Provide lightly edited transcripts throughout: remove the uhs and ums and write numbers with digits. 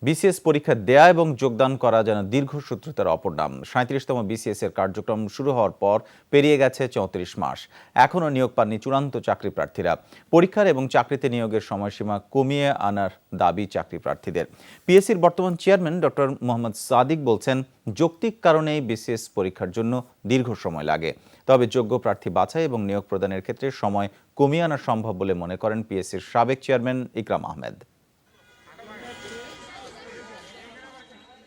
BCS পরীক্ষা দেয়া এবং যোগদান করা যেন দীর্ঘসূত্রতার অপর নাম। ৩৭তম বিসিএস এর কার্যক্রম শুরু হওয়ার পর পেরিয়ে গেছে ৩৪ মাস। এখনও নিয়োগ পাননি চূড়ান্ত চাকরি প্রার্থীরা। পরীক্ষার এবং চাকরিতে নিয়োগের সময়সীমা কমিয়ে আনার দাবি চাকরি প্রার্থীদের। পিএসসির বর্তমান চেয়ারম্যান ডক্টর মোহাম্মদ সাদিক বলছেন, যৌক্তিক কারণেই বিসিএস পরীক্ষার জন্য দীর্ঘ সময় লাগে। তবে যোগ্য প্রার্থী বাছাই এবং নিয়োগ প্রদানের ক্ষেত্রে সময় কমিয়ে আনা সম্ভব বলে মনে করেন পিএসসির সাবেক চেয়ারম্যান ইকরাম আহমেদ।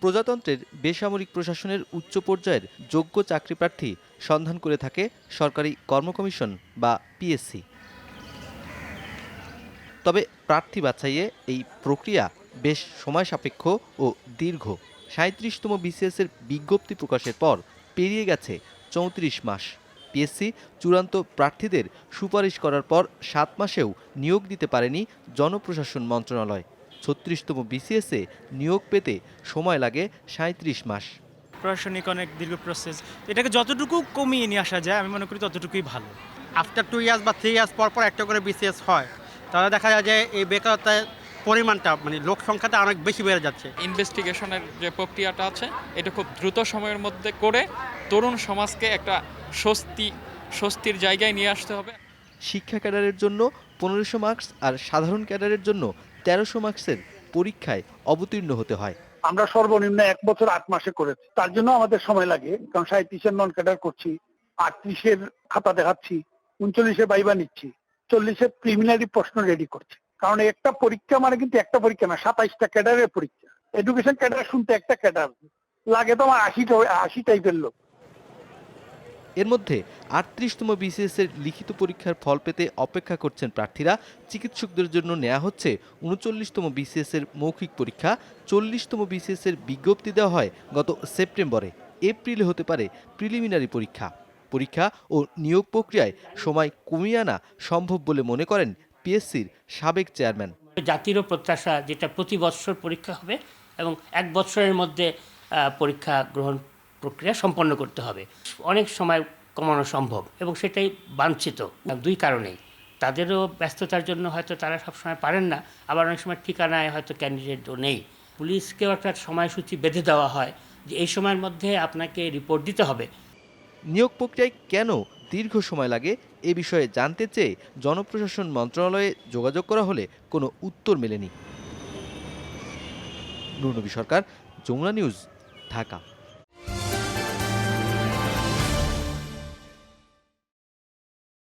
প্রজাতন্ত্রের বেসামরিক প্রশাসনের উচ্চ পর্যায়ের যোগ্য চাকরিপ্রার্থী সন্ধান করে থাকে সরকারি কর্ম কমিশন বা পিএসসি। তবে প্রার্থী বাছাইয়ে এই প্রক্রিয়া বেশ সময় সাপেক্ষ ও দীর্ঘ। ৩৭তম বিসিএস এর বিজ্ঞপ্তি প্রকাশের পর পেরিয়ে গেছে ৩৪ মাস। পিএসসি চূড়ান্ত প্রার্থীদের সুপারিশ করার পর ৭ মাসেও নিয়োগ দিতে পারেনি জনপ্রশাসন মন্ত্রণালয়। ৩৬তম বিসিএসে নিয়োগ পেতে সময় লাগে ৩৭ মাস। প্রশাসনিক অনেক দীর্ঘ প্রসেস, এটাকে যতটুকু কমিয়ে নিয়ে আসা যায় আমি মনে করি ততটুকুই ভালো। আফটার 2 ইয়ার্স বা 3 ইয়ার্স পর একটা করে বিসিএস হয়, তাহলে দেখা যায় যে এই বেকারত্বের পরিমাণটা লোক সংখ্যাটা অনেক বেশি বেড়ে যাচ্ছে। ইনভেস্টিগেশনের যে প্রক্রিয়াটা আছে এটা খুব দ্রুত সময়ের মধ্যে করে তরুণ সমাজকে একটা স্বস্তির জায়গায় নিয়ে আসতে হবে। শিক্ষা ক্যাডারের জন্য ১৫০০ মার্কস আর সাধারণ ক্যাডারের জন্য ১৩০০ মার্কসের পরীক্ষায় অবতীর্ণ হতে হয়। আমরা সর্বনিম্ন 1 বছর 8 মাসে করেছি। তার জন্য আমাদের সময় লাগে, কারণ 37-এর নন ক্যাডার করছি, 38-এর খাতা দেখাচ্ছি, 39-এ ভাইবা নিচ্ছি, 40-এর প্রিলিমিনারি প্রশ্ন রেডি করছি। কারণ একটা পরীক্ষা মানে কিন্তু একটা পরীক্ষা না, 27টা ক্যাডারের পরীক্ষা। এডুকেশন ক্যাডার শুনতে একটা ক্যাডার লাগে তো আমার 80 টাইপের লোক। এর মধ্যে ৩৮তম বিসিএস এর লিখিত পরীক্ষার ফল পেতে অপেক্ষা করছেন প্রার্থীরা। চিকিৎসকদের জন্য নেওয়া হচ্ছে ৩৯তম বিসিএস এর মৌখিক পরীক্ষা। ৪০তম বিসিএস এর বিজ্ঞপ্তি দেওয়া হয় গত সেপ্টেম্বরে। এপ্রিলে হতে পারে প্রিলিমিনারি পরীক্ষা ও নিয়োগ প্রক্রিয়ায় সময় কমিয়ে আনা সম্ভব বলে মনে করেন পিএসসির সাবেক চেয়ারম্যান। জাতিরও প্রত্যাশা যেটা প্রতি বছর পরীক্ষা হবে এবং 1 বছরের মধ্যে পরীক্ষা গ্রহণ প্রক্রিয়া সম্পন্ন করতে হবে। অনেক সময় কমানো সম্ভব এবং সেটাই বাঞ্ছিত। 2 কারণেই, তাদেরও ব্যস্ততার জন্য হয়তো তারা সবসময় পারেন না, আবার অনেক সময় ঠিকানায় হয়তো ক্যান্ডিডেটও নেই। পুলিশকেও একটা সময়সূচি বেঁধে দেওয়া হয় যে এই সময়ের মধ্যে আপনাকে রিপোর্ট দিতে হবে। নিয়োগ প্রক্রিয়ায় কেন দীর্ঘ সময় লাগে এ বিষয়ে জানতে চেয়ে জনপ্রশাসন মন্ত্রণালয়ে যোগাযোগ করা হলে কোনো উত্তর মেলেনি। নূর নবী সরকার, যমুনা নিউজ, ঢাকা।